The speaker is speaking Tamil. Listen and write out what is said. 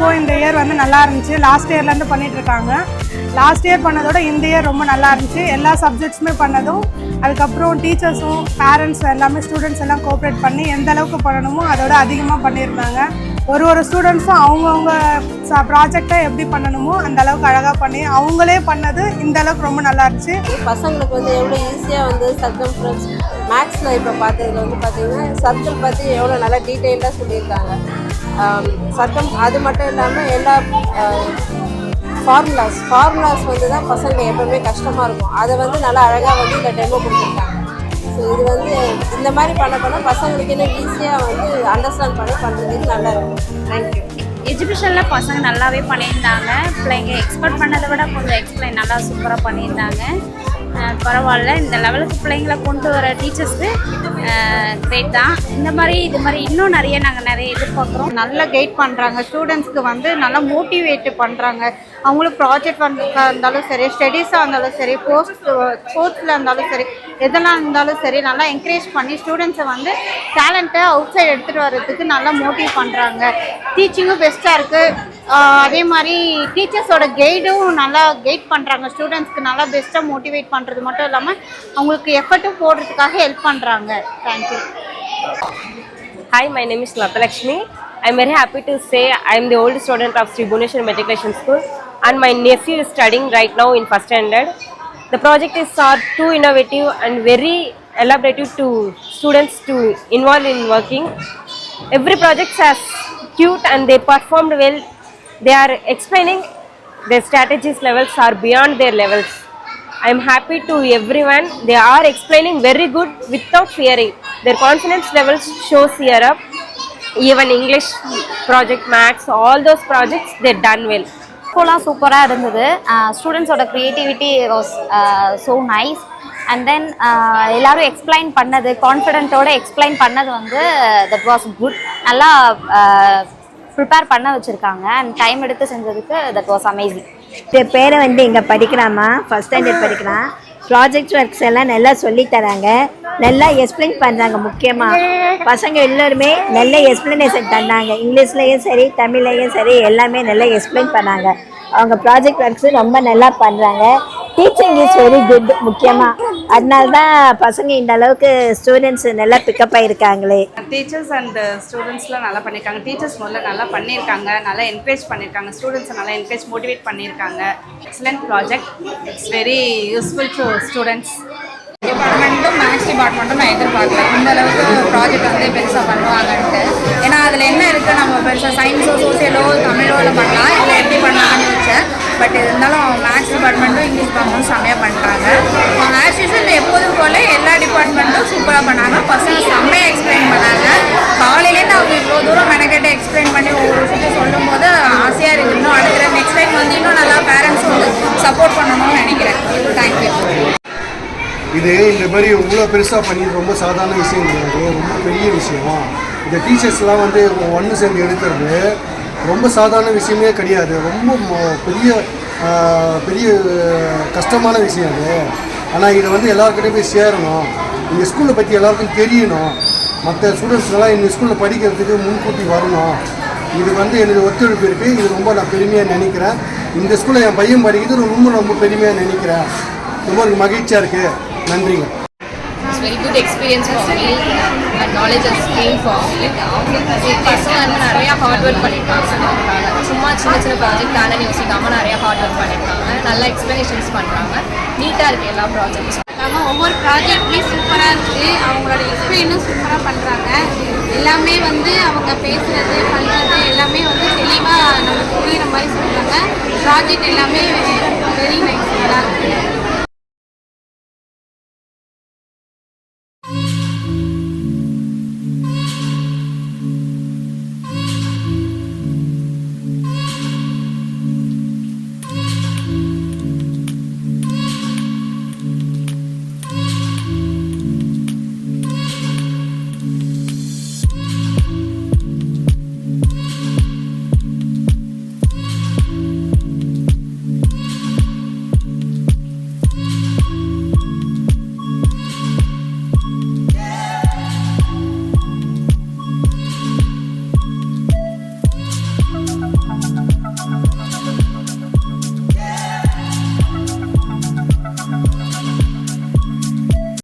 இப்போது இந்த இயர் வந்து நல்லா இருந்துச்சு. லாஸ்ட் இயர்லேருந்து பண்ணிகிட்ருக்காங்க. லாஸ்ட் இயர் பண்ணதோட இந்த இயர் ரொம்ப நல்லா இருந்துச்சு. எல்லா சப்ஜெக்ட்ஸுமே பண்ணதும், அதுக்கப்புறம் டீச்சர்ஸும் பேரண்ட்ஸ் எல்லாமே ஸ்டூடெண்ட்ஸ் எல்லாம் கோஆப்ரேட் பண்ணி எந்த அளவுக்கு பண்ணணுமோ அதோட அதிகமாக பண்ணியிருந்தாங்க. ஒரு ஸ்டூடெண்ட்ஸும் அவங்கவுங்க ப்ராஜெக்டை எப்படி பண்ணணுமோ அந்த அளவுக்கு அழகாக பண்ணி அவங்களே பண்ணது இந்த அளவுக்கு ரொம்ப நல்லா இருந்துச்சு. பசங்களுக்கு வந்து எவ்வளோ ஈஸியாக வந்து சர்க்கம்ஃபரன்ஸ் மேக்ஸில் இப்போ பார்த்ததுல வந்து பார்த்திங்கன்னா சர்க்கிள் பற்றி எவ்வளோ நல்லா டீட்டெயிலாக சொல்லியிருக்காங்க. அது மட்டும் இல்லாமல் எல்லா ஃபார்முலாஸ் வந்து தான் பசங்க எப்போவுமே கஷ்டமாக இருக்கும். அதை வந்து நல்லா அழகாக வந்து இந்த டெமோ கொடுத்துருக்காங்க. ஸோ இது வந்து இந்த மாதிரி பண்ண பசங்களுக்கு இன்னும் ஈஸியாக வந்து அண்டர்ஸ்டாண்ட் பண்ணுறதுக்கு நல்லா இருக்கும். தேங்க்யூ. எஜுகேஷனில் பசங்க நல்லாவே பண்ணியிருந்தாங்க. பிள்ளைங்க எக்ஸ்பெக்ட் பண்ணதை விட கொஞ்சம் எக்ஸ்பிளைன் நல்லா சூப்பராக பண்ணியிருந்தாங்க. பரவாயில்ல, இந்த லெவலுக்கு பிள்ளைங்களை கொண்டு வர டீச்சர்ஸ்க்கு கிரேட் தான். இது மாதிரி இன்னும் நாங்கள் நிறைய எதிர்பார்க்குறோம். நல்லா கைட் பண்ணுறாங்க. ஸ்டூடெண்ட்ஸ்க்கு வந்து நல்லா மோட்டிவேட் பண்ணுறாங்க. அவங்களுக்கு ப்ராஜெக்ட் ஒர்க்காக இருந்தாலும் சரி, ஸ்டடீஸாக இருந்தாலும் சரி, ஸ்போர்ட்ஸில் இருந்தாலும் சரி, எதெல்லாம் இருந்தாலும் சரி, நல்லா என்கரேஜ் பண்ணி ஸ்டூடெண்ட்ஸை வந்து டேலண்ட்டை அவுட் சைடு எடுத்துகிட்டு வர்றதுக்கு நல்லா மோட்டிவ் பண்ணுறாங்க. டீச்சிங்கும் பெஸ்ட்டாக இருக்குது. அதே மாதிரி டீச்சர்ஸோட கைடும் நல்லா கைட் பண்ணுறாங்க. ஸ்டூடெண்ட்ஸ்க்கு நல்லா பெஸ்ட்டாக மோட்டிவேட் பண்ணுறது மட்டும் இல்லாமல் அவங்களுக்கு எஃபர்ட்டும் போடுறதுக்காக ஹெல்ப் பண்ணுறாங்க. Thank you. Hi, my name is Natalakshmi. I am very happy to say I am the old student of Sri Bhubaneswari Matriculation School and my nephew is studying right now in first standard. The project is too innovative and very elaborative to students to involve in working. Every project is cute and they performed well. They are explaining their strategies levels are beyond their levels. I am happy to everyone. They are explaining very good without fearing. Their confidence levels shows here up. Even English project, Maths, all those projects they done well. ஸ்கூலாக சூப்பராக இருந்தது. ஸ்டூடெண்ட்ஸோட creativity was so nice. And then எல்லோரும் எக்ஸ்பிளைன் பண்ணது, கான்ஃபிடென்ட்டோட எக்ஸ்பிளைன் பண்ணது வந்து தட் வாஸ் குட். நல்லா ப்ரிப்பேர் பண்ண வச்சுருக்காங்க அண்ட் டைம் எடுத்து செஞ்சதுக்கு தட் வாஸ் அமேசிங். என் பேரை வந்து இங்கே படிக்கிறாமா, ஃபஸ்ட் ஸ்டாண்டர்ட் படிக்கிறான். ப்ராஜெக்ட் ஒர்க்ஸ் எல்லாம் நல்லா சொல்லித்தராங்க, நல்லா எக்ஸ்பிளைன் பண்ணுறாங்க. முக்கியமாக பசங்க எல்லோருமே நல்ல எக்ஸ்பிளனேஷன் தந்தாங்க. இங்கிலீஷ்லேயும் சரி, தமிழ்லேயும் சரி, எல்லாமே நல்லா எக்ஸ்பிளைன் பண்ணாங்க. அவங்க ப்ராஜெக்ட் ஒர்க்ஸு ரொம்ப நல்லா பண்ணுறாங்க. Teaching is very good. முக்கியமாக அதனால தான் பசங்க இந்த அளவுக்கு ஸ்டூடெண்ட்ஸ் நல்லா பிக்கப் ஆகிருக்காங்களே. டீச்சர்ஸ் அண்ட் ஸ்டூடெண்ட்ஸ்லாம் நல்லா பண்ணியிருக்காங்க. டீச்சர்ஸ் முதல்ல நல்லா பண்ணியிருக்காங்க, நல்லா என்கரேஜ் பண்ணியிருக்காங்க. ஸ்டூடெண்ட்ஸை நல்லா என்கரேஜ் மோட்டிவேட் பண்ணியிருக்காங்க. Excellent project. It's very useful to students. டிபார்ட்மெண்ட்டும் maths டிபார்ட்மெண்ட்டும் நான் எதிர்பார்க்கல இந்த அளவுக்கு ப்ராஜெக்ட் வந்து பெருசாக பண்ணுவாங்கன்ட்டு. ஏன்னா அதில் என்ன இருக்குது, நம்ம பெருசாக சயின்ஸோ சோசியலோ தமிழோ இல்லை பண்ணலாம், இல்லை எப்படி பண்ணலாம்னு வச்சேன். பட் இருந்தாலும் மேக்ஸ் டிபார்ட்மெண்ட்டும் இங்கிலீஷ் டிபார்ட்மெண்ட்டும் செம்மையாக பண்ணிட்டாங்க. ஆஸ் யூஸ்வல் எப்போதும் போல் எல்லா டிபார்ட்மெண்ட்டும் சூப்பராக பண்ணாங்க. பசங்க செம்மையாக எக்ஸ்பிளைன் பண்ணாங்க. காலையிலேருந்து அவங்க இவ்வளோ தூரம் மெனக்கெட்டு எக்ஸ்பிளைன் பண்ணி ஒவ்வொரு விஷயத்தையும் சொல்லும் போது ஆசையாக இருக்குது. இன்னும் அடுத்த நெக்ஸ்ட் டைம் வந்து இன்னும் நல்லா பேரண்ட்ஸ் வந்து சப்போர்ட் பண்ணணும்னு நினைக்கிறேன். தேங்க்யூ. இது இந்த மாதிரி இவ்வளோ பெருசாக பண்ணி ரொம்ப சாதாரண விஷயம் கிடையாது, ரொம்ப பெரிய விஷயம். இந்த டீச்சர்ஸ்லாம் வந்து ஒன்று சேர்ந்து எடுக்கிறது ரொம்ப சாதாரண விஷயமே கிடையாது. ரொம்ப பெரிய பெரிய கஷ்டமான விஷயம் அது. ஆனால் இதை வந்து எல்லாருக்கிட்டையும் போய் சேரணும். இந்த ஸ்கூலை பற்றி எல்லாருக்கும் தெரியணும். மற்ற ஸ்டூடெண்ட்ஸ்லாம் இந்த ஸ்கூலில் படிக்கிறதுக்கு முன்கூட்டி வரணும். இது வந்து எனக்கு ஒத்துழைப்பு இருக்குது. இது ரொம்ப நான் பெருமையாக நினைக்கிறேன். இந்த ஸ்கூலில் என் பையன் படிக்கிறது ரொம்ப பெருமையாக நினைக்கிறேன். ரொம்ப எனக்கு மகிழ்ச்சியாக இருக்குது. நன்றிங்க. It's very good experience for me and knowledge has gained for me. பசங்க வந்து நிறையா ஹார்ட் ஒர்க் பண்ணியிருக்காங்க. சும்மா சின்ன ப்ராஜெக்ட் தானே யோசிக்காமல் நிறையா ஹார்ட் ஒர்க் பண்ணியிருக்காங்க. நல்லா எக்ஸ்ப்ளனேஷன்ஸ் பண்ணுறாங்க. நீட்டாக இருக்குது எல்லா ப்ராஜெக்ட்ஸ். ஒவ்வொரு ப்ராஜெக்ட்லேயும் சூப்பராக இருக்குது. அவங்களோட எக்ஸ்பிளைனும் சூப்பராக பண்ணுறாங்க. எல்லாமே வந்து அவங்க பேசுகிறது பண்ணுறது எல்லாமே வந்து தெளிவாக நமக்கு புரிகிற மாதிரி சொல்கிறாங்க. ப்ராஜெக்ட் எல்லாமே வெரி நைஸ். நல்லா இருக்குது.